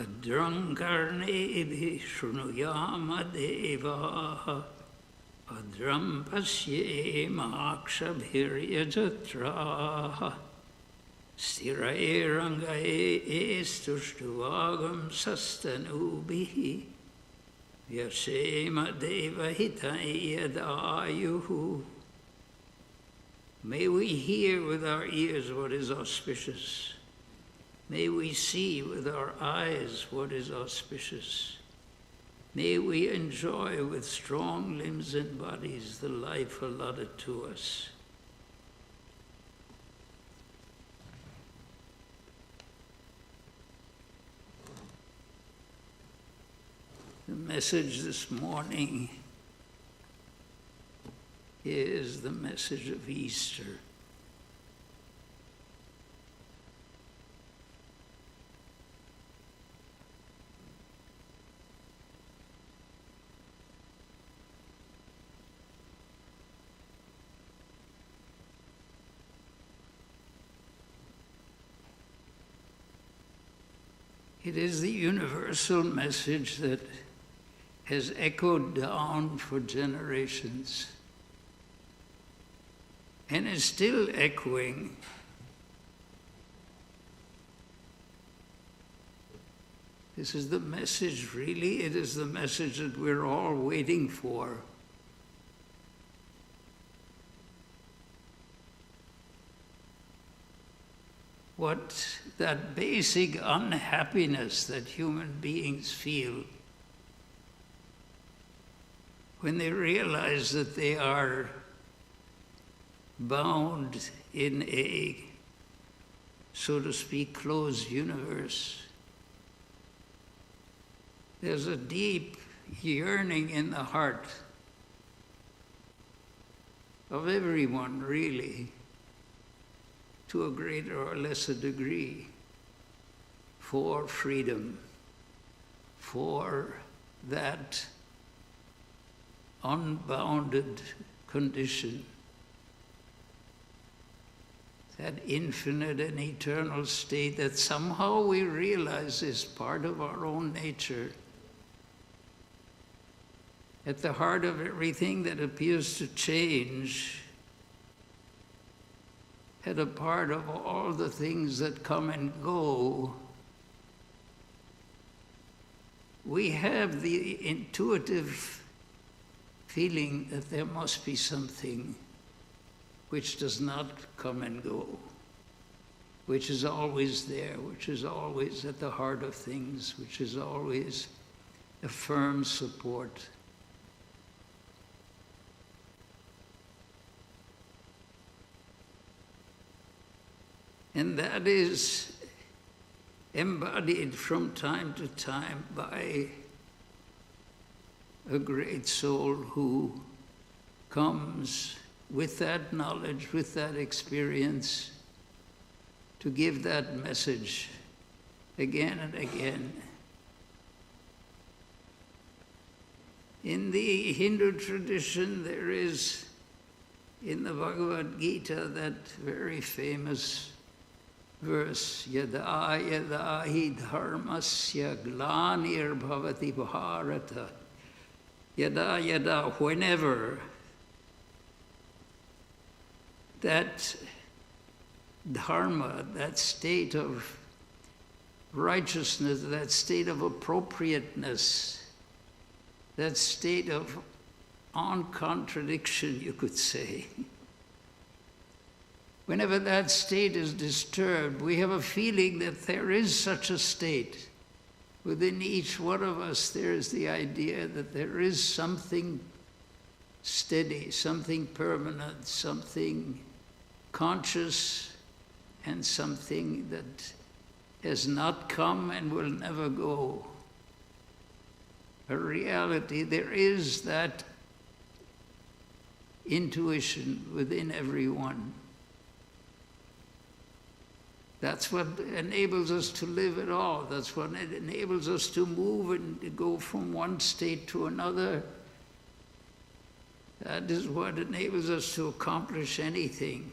Bhadram karnebhi shrunuyama devaha Bhadram pasyemakshbhiryajatraha Sthirairangaye estuštuvagam sastanubihi Vyasema devahitai yadayuhu. May we hear with our ears what is auspicious. May we see with our eyes what is auspicious. May we enjoy with strong limbs and bodies the life allotted to us. The message this morning is the message of Easter. It is the universal message that has echoed down for generations and is still echoing. This is the message, really, it is the message that we're all waiting for. What that basic unhappiness that human beings feel when they realize that they are bound in a, so to speak, closed universe. There's a deep yearning in the heart of everyone, really, to a greater or lesser degree, for freedom, for that unbounded condition, that infinite and eternal state that somehow we realize is part of our own nature. At the heart of everything that appears to change, at a part of all the things that come and go, we have the intuitive feeling that there must be something which does not come and go, which is always there, which is always at the heart of things, which is always a firm support. And that is embodied from time to time by a great soul who comes with that knowledge, with that experience, to give that message again and again. In the Hindu tradition, there is, in the Bhagavad Gita, that very famous verse, Yada yada hi dharmasya glanir bhavati bharata. Yada yada, whenever that dharma, that state of righteousness, that state of appropriateness, that state of non-contradiction, you could say, whenever that state is disturbed, we have a feeling that there is such a state. Within each one of us, there is the idea that there is something steady, something permanent, something conscious, and something that has not come and will never go. A reality, there is that intuition within everyone. That's what enables us to live at all. That's what enables us to move and go from one state to another. That is what enables us to accomplish anything.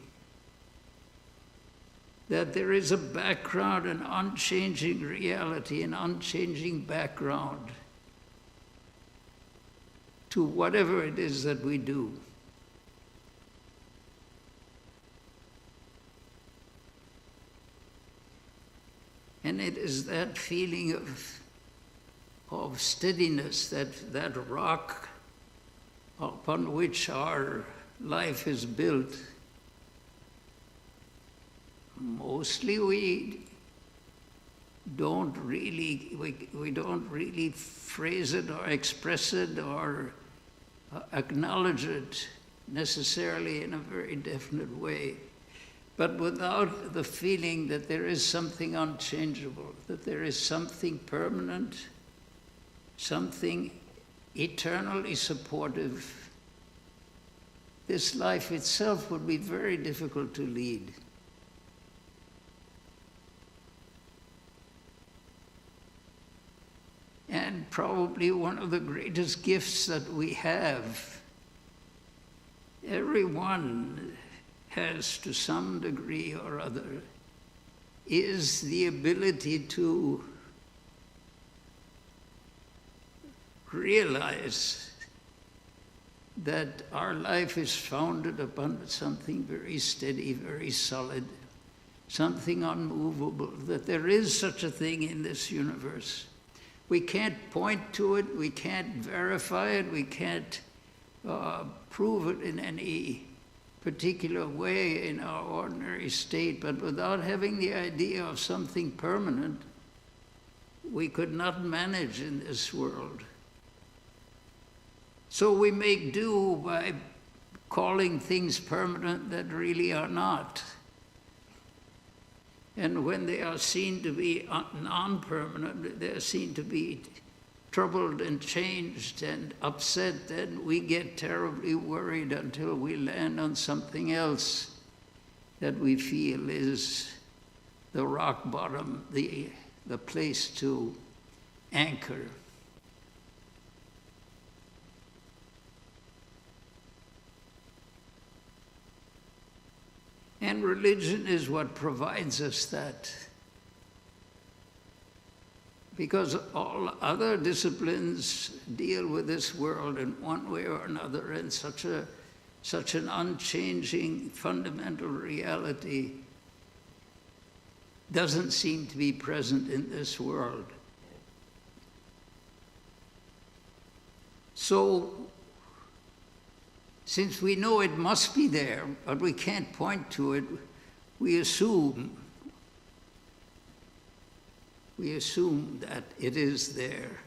that there is a background, an unchanging reality, an unchanging background to whatever it is that we do. And it is that feeling of steadiness, that rock upon which our life is built. Mostly we don't really phrase it or express it or acknowledge it necessarily in a very definite way. But without the feeling that there is something unchangeable, that there is something permanent, something eternally supportive, this life itself would be very difficult to lead. And probably one of the greatest gifts that we have, everyone has to some degree or other, is the ability to realize that our life is founded upon something very steady, very solid, something unmovable, that there is such a thing in this universe. We can't point to it, we can't verify it, we can't prove it in any particular way in our ordinary state, but without having the idea of something permanent, we could not manage in this world. So we make do by calling things permanent that really are not. And when they are seen to be non-permanent, they're seen to be troubled and changed and upset, then we get terribly worried until we land on something else that we feel is the rock bottom, the place to anchor. And religion is what provides us that. Because all other disciplines deal with this world in one way or another, and such an unchanging fundamental reality doesn't seem to be present in this world. So, since we know it must be there, but we can't point to it, we assume that it is there.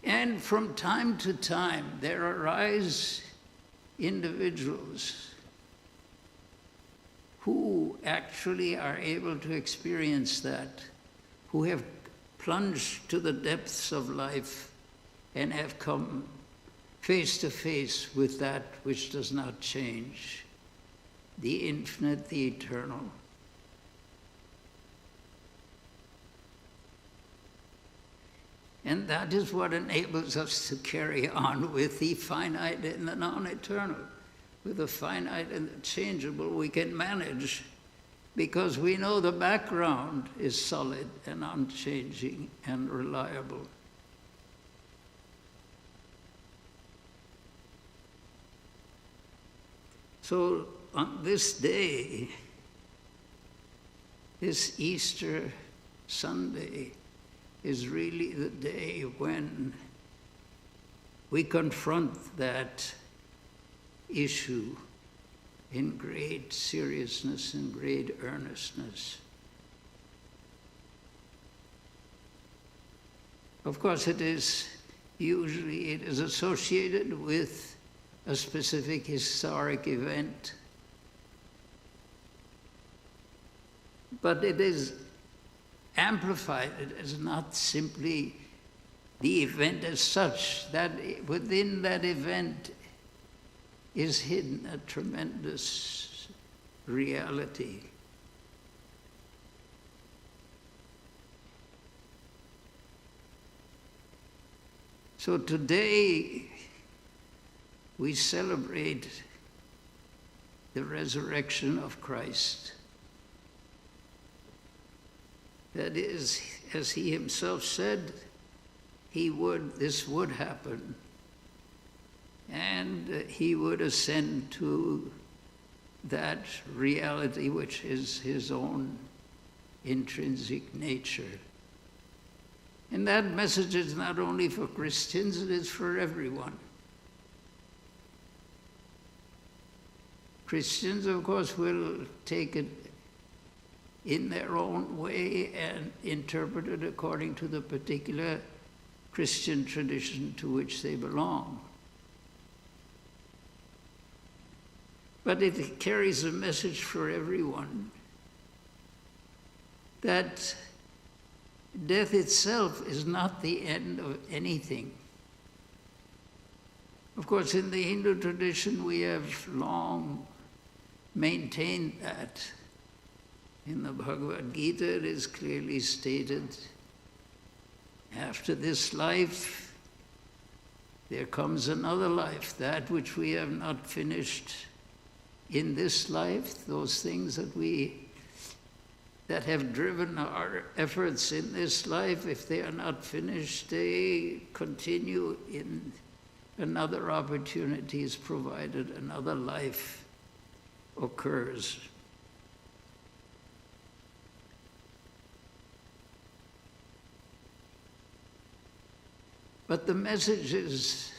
And from time to time, there arise individuals who actually are able to experience that, who have plunged to the depths of life and have come face to face with that which does not change, the infinite, the eternal. And that is what enables us to carry on with the finite and the non-eternal. With the finite and the changeable, we can manage because we know the background is solid and unchanging and reliable. So on this day, this Easter Sunday, is really the day when we confront that issue in great seriousness and great earnestness. Of course, it is associated with a specific historic event, but it is amplified. It is not simply the event as such, that within that event is hidden a tremendous reality. So today we celebrate the resurrection of Christ. That is, as he himself said, this would happen, and he would ascend to that reality which is his own intrinsic nature. And that message is not only for Christians, it is for everyone. Christians, of course, will take it in their own way and interpret it according to the particular Christian tradition to which they belong. But it carries a message for everyone that death itself is not the end of anything. Of course, in the Hindu tradition, we have long maintained that. In the Bhagavad Gita, it is clearly stated, after this life, there comes another life, that which we have not finished in this life, those things that have driven our efforts in this life, if they are not finished, they continue in another opportunity is provided, another life occurs. But the message is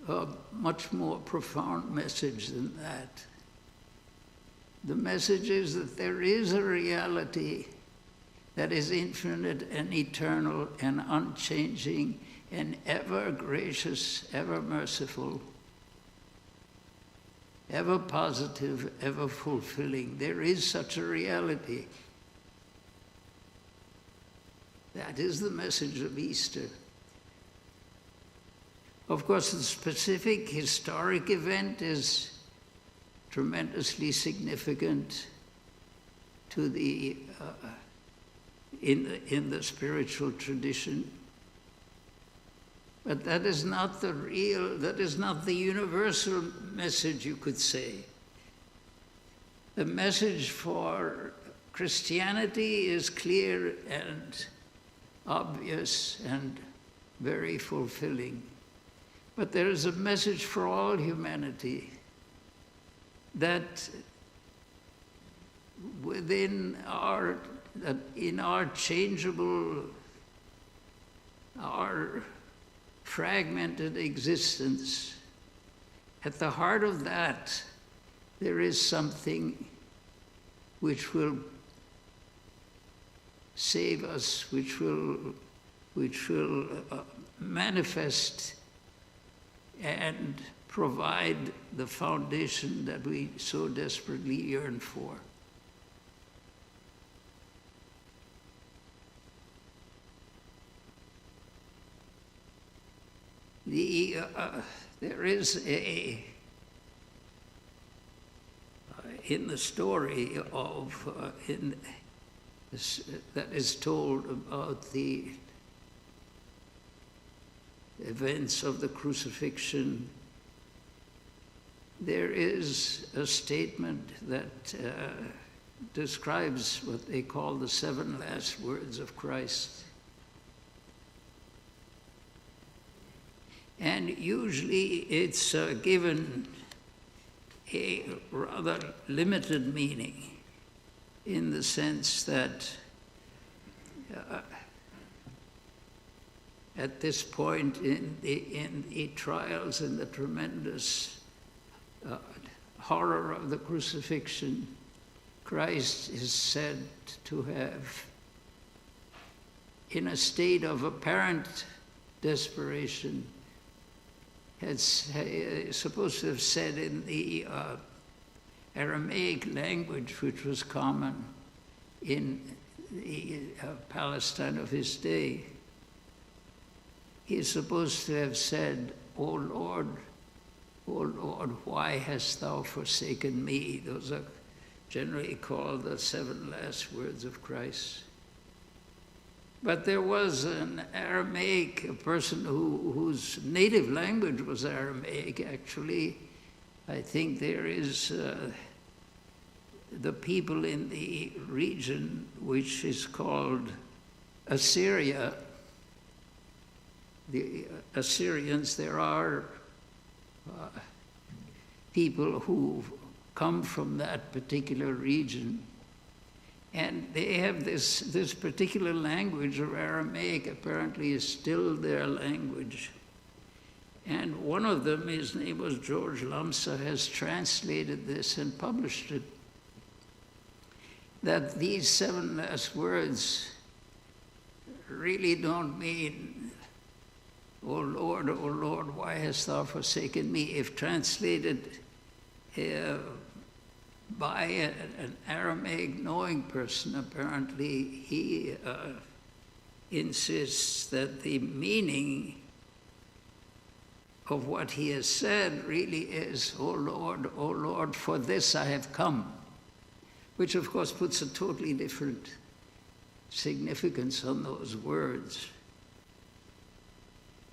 a much more profound message than that. The message is that there is a reality that is infinite and eternal and unchanging and ever gracious, ever merciful, ever positive, ever fulfilling. There is such a reality. That is the message of Easter. Of course, the specific historic event is tremendously significant to in the spiritual tradition. But that is not the universal message, you could say. The message for Christianity is clear and obvious and very fulfilling. But there is a message for all humanity that in our changeable, our fragmented existence, at the heart of that, there is something which will save us, which will manifest and provide the foundation that we so desperately yearn for. There is in the story of that is told about the events of the crucifixion, there is a statement that describes what they call the 7 last words of Christ. And usually it's given a rather limited meaning, in the sense that at this point in the trials and the tremendous horror of the crucifixion, Christ is said to have, in a state of apparent desperation, supposed to have said in the Aramaic language, which was common in the Palestine of his day, he is supposed to have said, O Lord, why hast thou forsaken me? Those are generally called the 7 last words of Christ. But there was an Aramaic, a person whose native language was Aramaic, actually I think there is the people in the region which is called Assyria. The Assyrians, there are people who come from that particular region, and they have this particular language of Aramaic apparently is still their language. And one of them, his name was George Lumsa, has translated this and published it, that these 7 last words really don't mean, O Lord, why hast thou forsaken me? If translated by an Aramaic knowing person, apparently he insists that the meaning of what he has said really is, O Lord, for this I have come, which of course puts a totally different significance on those words.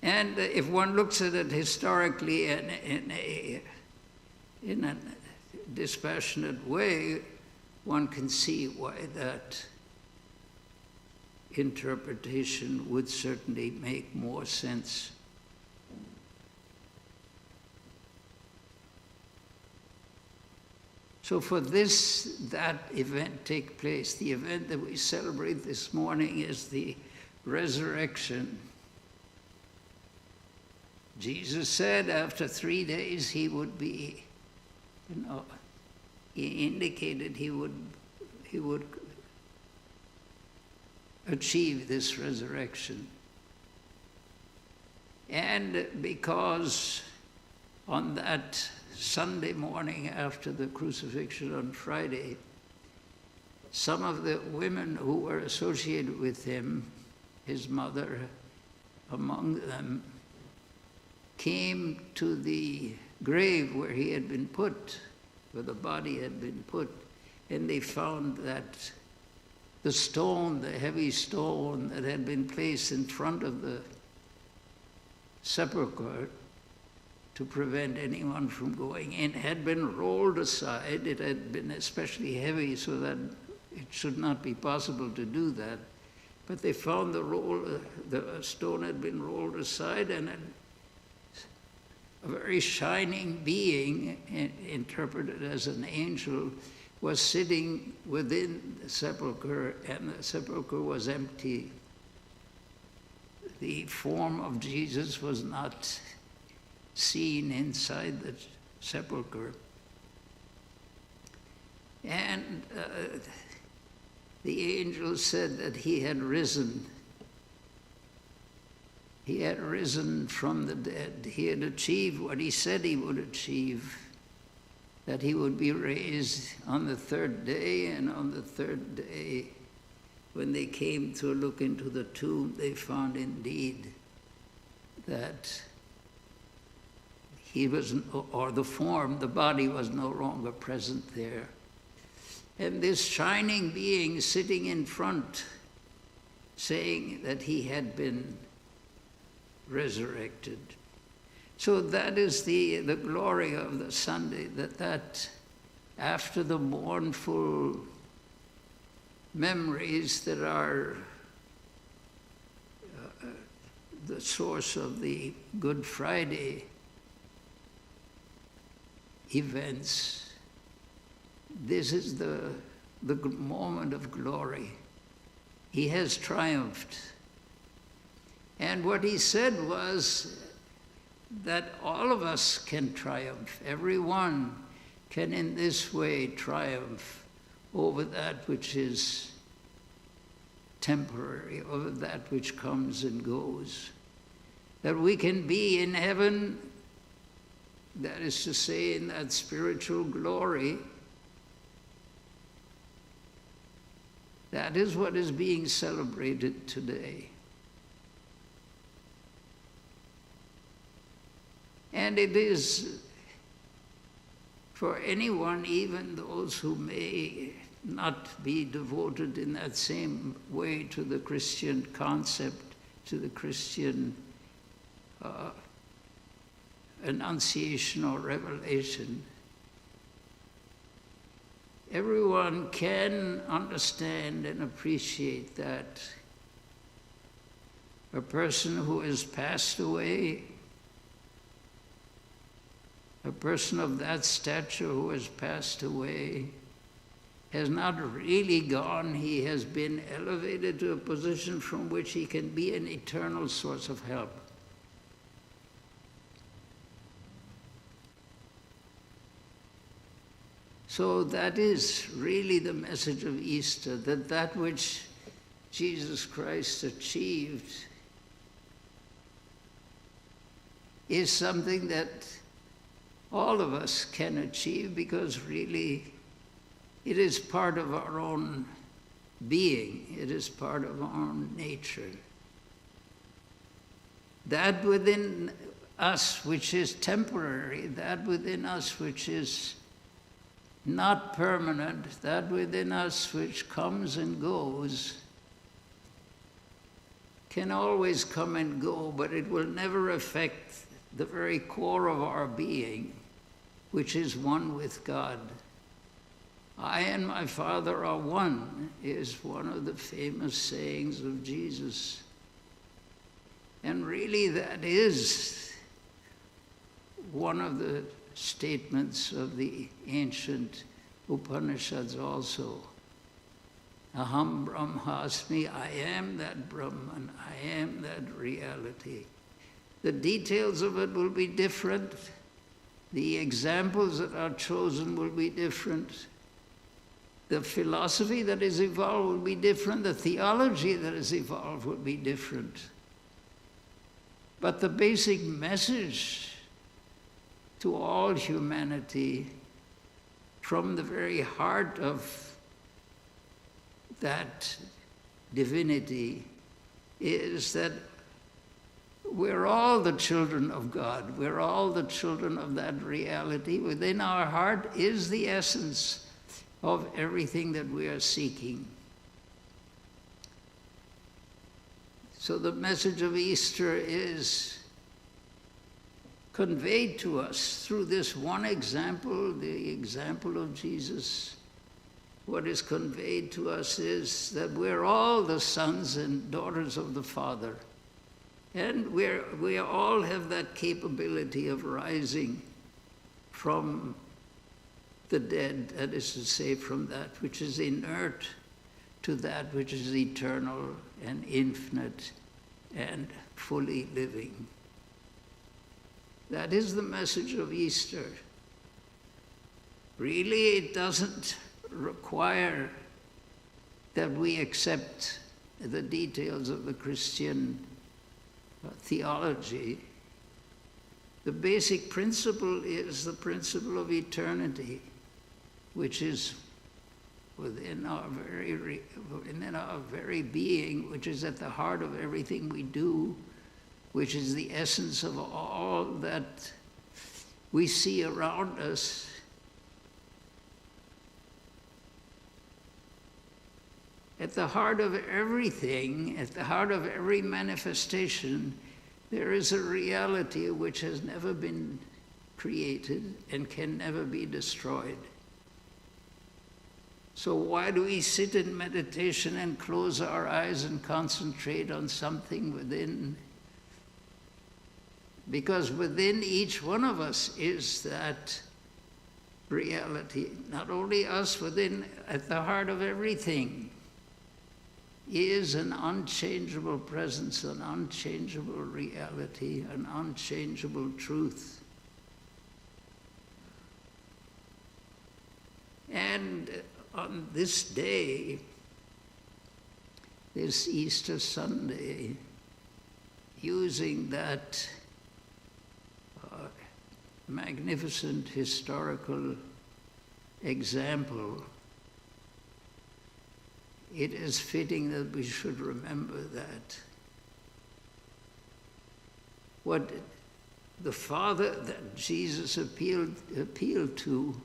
And if one looks at it historically in a dispassionate way, one can see why that interpretation would certainly make more sense. So for that event take place. The event that we celebrate this morning is the resurrection. Jesus said after 3 days he would be, he indicated he would achieve this resurrection. And because on that Sunday morning after the crucifixion on Friday, some of the women who were associated with him, his mother among them, came to the grave where he had been put, where the body had been put, and they found that the stone, the heavy stone that had been placed in front of the sepulchre to prevent anyone from going in, had been rolled aside. It had been especially heavy so that it should not be possible to do that. But they found the stone had been rolled aside, and a very shining being, interpreted as an angel, was sitting within the sepulchre, and the sepulchre was empty. The form of Jesus was not seen inside the sepulchre. And the angel said that he had risen. He had risen from the dead. He had achieved what he said he would achieve, that he would be raised on the 3rd day, and on the 3rd day, when they came to look into the tomb, they found indeed that he was, or the form, the body was no longer present there. And this shining being sitting in front, saying that he had been resurrected. So that is the glory of the Sunday, that after the mournful memories that are the source of the Good Friday events, this is the moment of glory. He has triumphed. And what he said was that all of us can triumph. Everyone can in this way triumph over that which is temporary, over that which comes and goes. That we can be in heaven, that is to say, in that spiritual glory. That is what is being celebrated today. And it is for anyone, even those who may not be devoted in that same way to the Christian concept, to the Christian annunciation or revelation, everyone can understand and appreciate that a person who has passed away, a person of that stature who has passed away, has not really gone. He has been elevated to a position from which he can be an eternal source of help. So that is really the message of Easter, that that which Jesus Christ achieved is something that all of us can achieve, because really it is part of our own being. It is part of our own nature. That within us which is temporary, that within us which is not permanent, that within us which comes and goes, can always come and go, but it will never affect the very core of our being, which is one with God. I and my Father are one, is one of the famous sayings of Jesus. And really that is one of the statements of the ancient Upanishads also. Aham Brahmasmi, I am that Brahman, I am that reality. The details of it will be different. The examples that are chosen will be different. The philosophy that is evolved will be different. The theology that is evolved will be different. But the basic message to all humanity from the very heart of that divinity is that we're all the children of God. We're all the children of that reality. Within our heart is the essence of everything that we are seeking. So the message of Easter is conveyed to us through this one example, the example of Jesus. What is conveyed to us is that we're all the sons and daughters of the Father. And we all have that capability of rising from the dead, that is to say, from that which is inert to that which is eternal and infinite and fully living. That is the message of Easter. Really, it doesn't require that we accept the details of the Christian theology. The basic principle is the principle of eternity, which is within our very being, which is at the heart of everything we do, which is the essence of all that we see around us. At the heart of everything, at the heart of every manifestation, there is a reality which has never been created and can never be destroyed. So why do we sit in meditation and close our eyes and concentrate on something within? Because within each one of us is that reality. Not only us, within, at the heart of everything is an unchangeable presence, an unchangeable reality, an unchangeable truth. And on this day, this Easter Sunday, using that magnificent historical example, it is fitting that we should remember that what the Father that Jesus appealed to,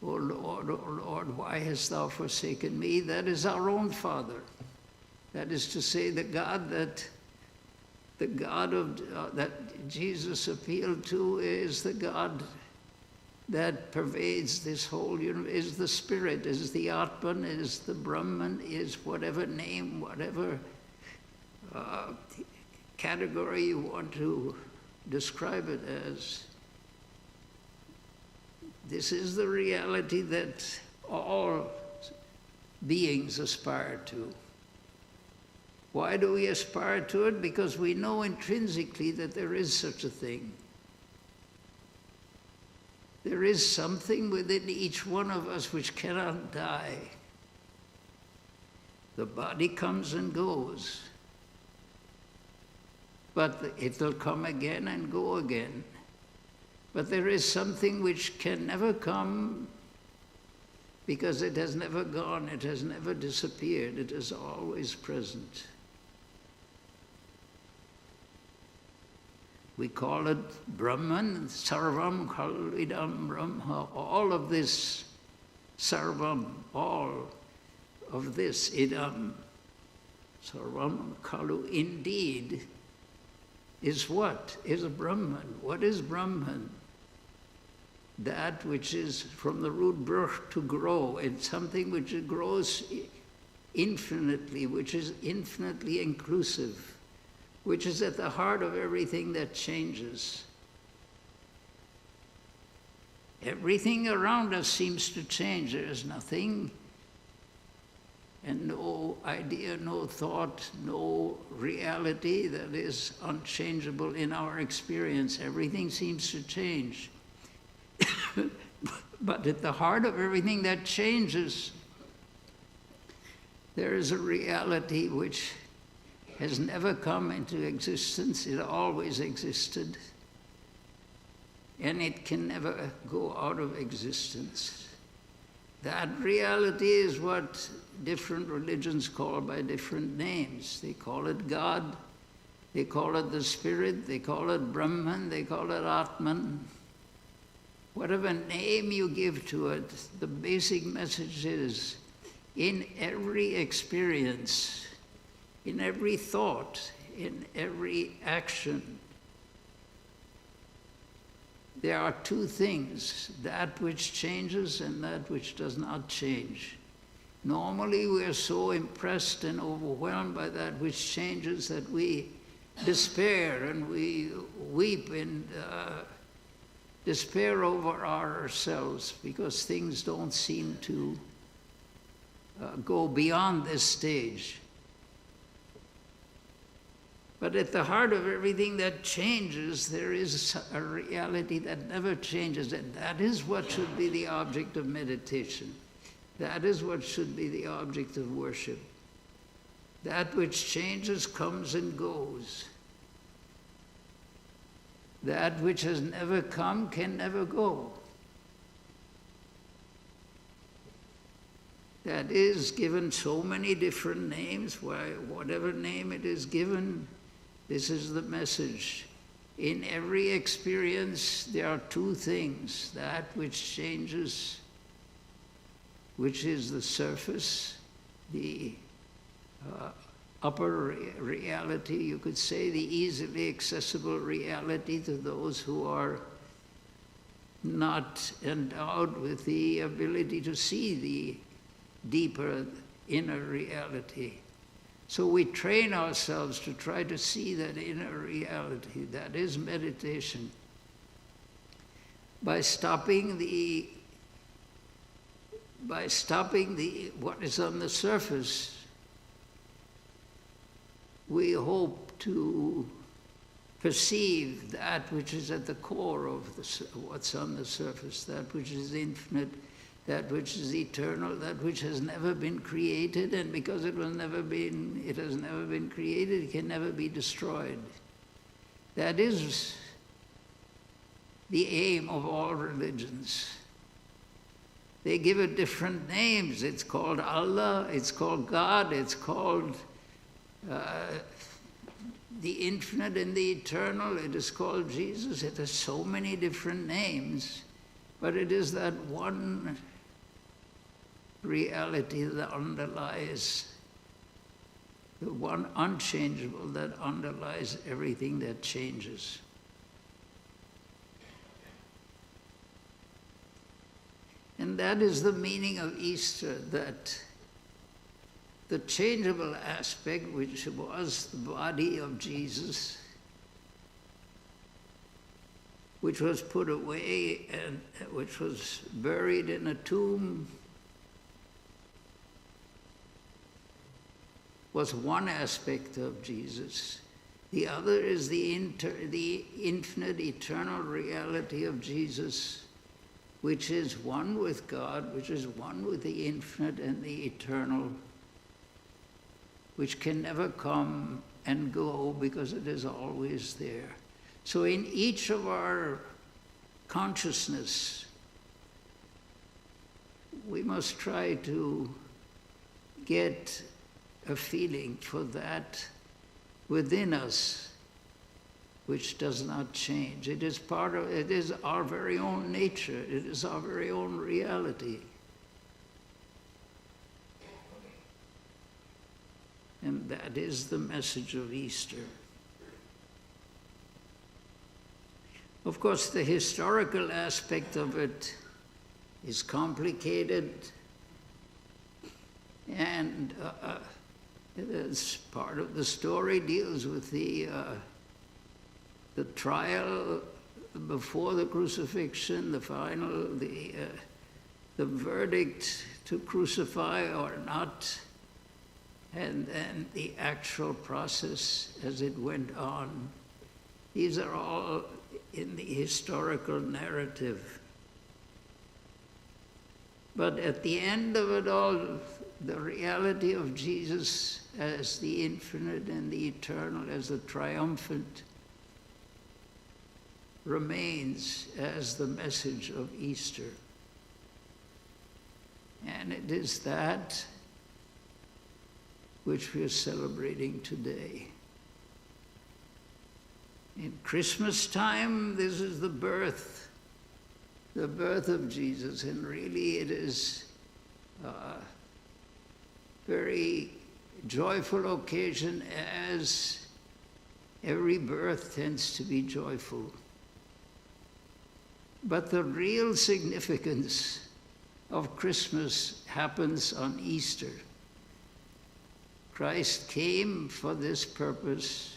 O Lord, why hast thou forsaken me? That is our own Father. That is to say, the God that Jesus appealed to is the God that pervades this whole universe, is the Spirit, is the Atman, is the Brahman, is whatever name, whatever category you want to describe it as. This is the reality that all beings aspire to. Why do we aspire to it? Because we know intrinsically that there is such a thing. There is something within each one of us which cannot die. The body comes and goes, but it will come again and go again. But there is something which can never come because it has never gone, it has never disappeared, it is always present. We call it Brahman, Sarvam Khalu Idam Brahma. All of this, Sarvam, all of this, Idam, Sarvam Khalu, indeed, is what? Is a Brahman. What is Brahman? That which is from the root birth to grow. It's something which grows infinitely, which is infinitely inclusive, which is at the heart of everything that changes. Everything around us seems to change. There is nothing and no idea, no thought, no reality that is unchangeable in our experience. Everything seems to change. But at the heart of everything that changes, there is a reality which has never come into existence. It always existed. And it can never go out of existence. That reality is what different religions call by different names. They call it God, they call it the Spirit, they call it Brahman, they call it Atman. Whatever name you give to it, the basic message is, in every experience, in every thought, in every action, there are two things, that which changes and that which does not change. Normally we are so impressed and overwhelmed by that which changes that we despair and we weep and despair over ourselves because things don't seem to go beyond this stage. But at the heart of everything that changes, there is a reality that never changes, and that is what should be the object of meditation. That is what should be the object of worship. That which changes comes and goes. That which has never come can never go. That is given so many different names. Why, whatever name it is given, this is the message. In every experience, there are two things. That which changes, which is the surface, the upper reality, you could say, the easily accessible reality to those who are not endowed with the ability to see the deeper inner reality. So we train ourselves to try to see that inner reality. That is meditation. By stopping what is on the surface, we hope to perceive that which is at the core of what's on the surface, that which is infinite, that which is eternal, that which has never been created, and because it has never been created, it can never be destroyed. That is the aim of all religions. They give it different names. It's called Allah, it's called God, it's called the infinite and the eternal, it is called Jesus. It has so many different names, but it is that one reality that underlies, the one unchangeable that underlies everything that changes. And that is the meaning of Easter, that the changeable aspect, which was the body of Jesus, which was put away and which was buried in a tomb, was one aspect of Jesus. The other is the infinite, eternal reality of Jesus, which is one with God, which is one with the infinite and the eternal, which can never come and go because it is always there. So in each of our consciousness, we must try to get a feeling for that within us which does not change. It is our very own nature. It is our very own reality. And that is the message of Easter. Of course, the historical aspect of it is complicated, and as part of the story deals with the trial before the crucifixion, the verdict to crucify or not, and then the actual process as it went on. These are all in the historical narrative. But at the end of it all, the reality of Jesus as the infinite and the eternal, as the triumphant, remains as the message of Easter. And it is that which we are celebrating today. In Christmas time, this is the birth of Jesus, and really it is a very joyful occasion, as every birth tends to be joyful. But the real significance of Christmas happens on Easter. Christ came for this purpose,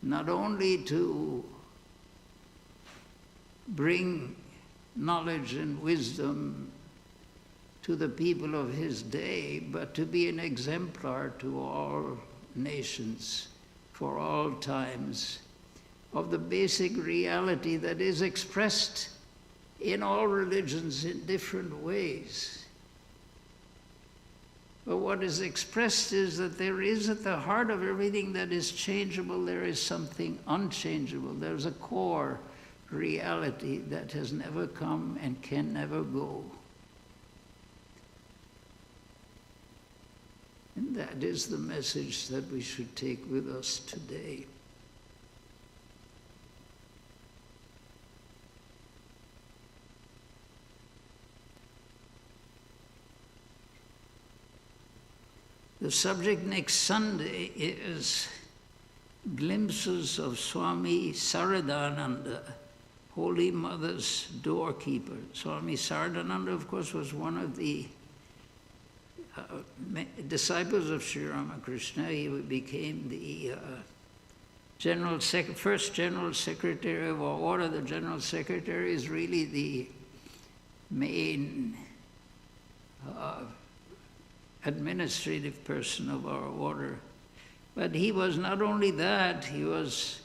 not only to bring knowledge and wisdom to the people of his day, but to be an exemplar to all nations for all times of the basic reality that is expressed in all religions in different ways. But what is expressed is that there is at the heart of everything that is changeable, there is something unchangeable. There's a core reality that has never come and can never go. And that is the message that we should take with us today. The subject next Sunday is glimpses of Swami Vedananda, Holy Mother's doorkeeper. Swami Vedananda, of course, was one of the disciples of Sri Ramakrishna. He became the first General Secretary of our order. The General Secretary is really the main administrative person of our order. But he was not only that, he was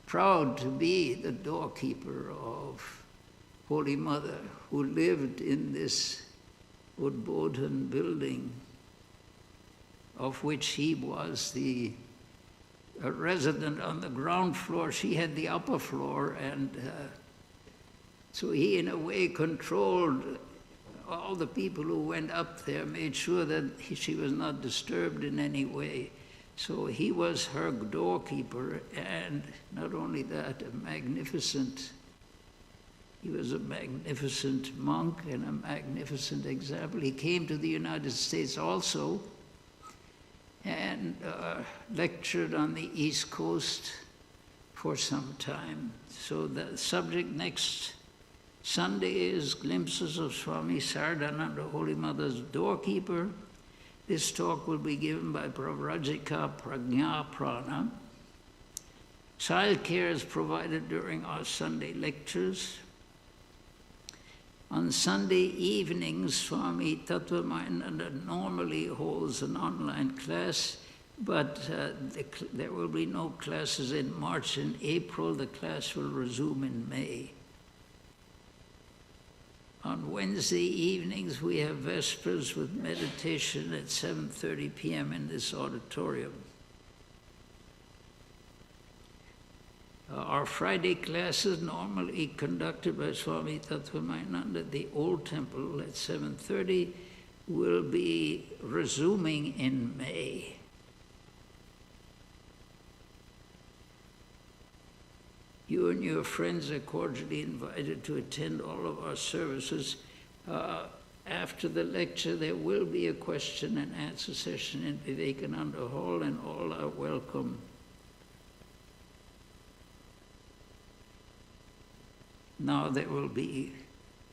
proud to be the doorkeeper of Holy Mother, who lived in this Udbodhan building, of which he was a resident on the ground floor. She had the upper floor, and so he, in a way, controlled all the people who went up there, made sure that she was not disturbed in any way. So he was her doorkeeper, and not only that, he was a magnificent monk and a magnificent example. He came to the United States also and lectured on the East Coast for some time. So the subject next Sunday is glimpses of Swami Vedananda, Holy Mother's doorkeeper. This talk will be given by Pravrajika Prajna Prana. Child care is provided during our Sunday lectures. On Sunday evenings, Swami Tattvamayana normally holds an online class, but there will be no classes in March and April. The class will resume in May. On Wednesday evenings, we have Vespers with meditation at 7:30 p.m. in this auditorium. Our Friday classes, normally conducted by Swami Tattvamayana at the Old Temple at 7:30, will be resuming in May. You and your friends are cordially invited to attend all of our services. After the lecture, there will be a question and answer session in Vivekananda Hall, and all are welcome. Now there will be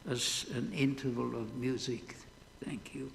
an interval of music. Thank you.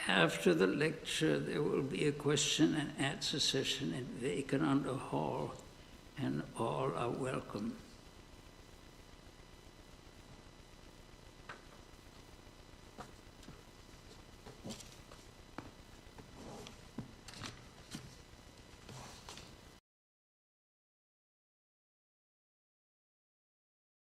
After the lecture, there will be a question and answer session in Vivekananda Hall, and all are welcome.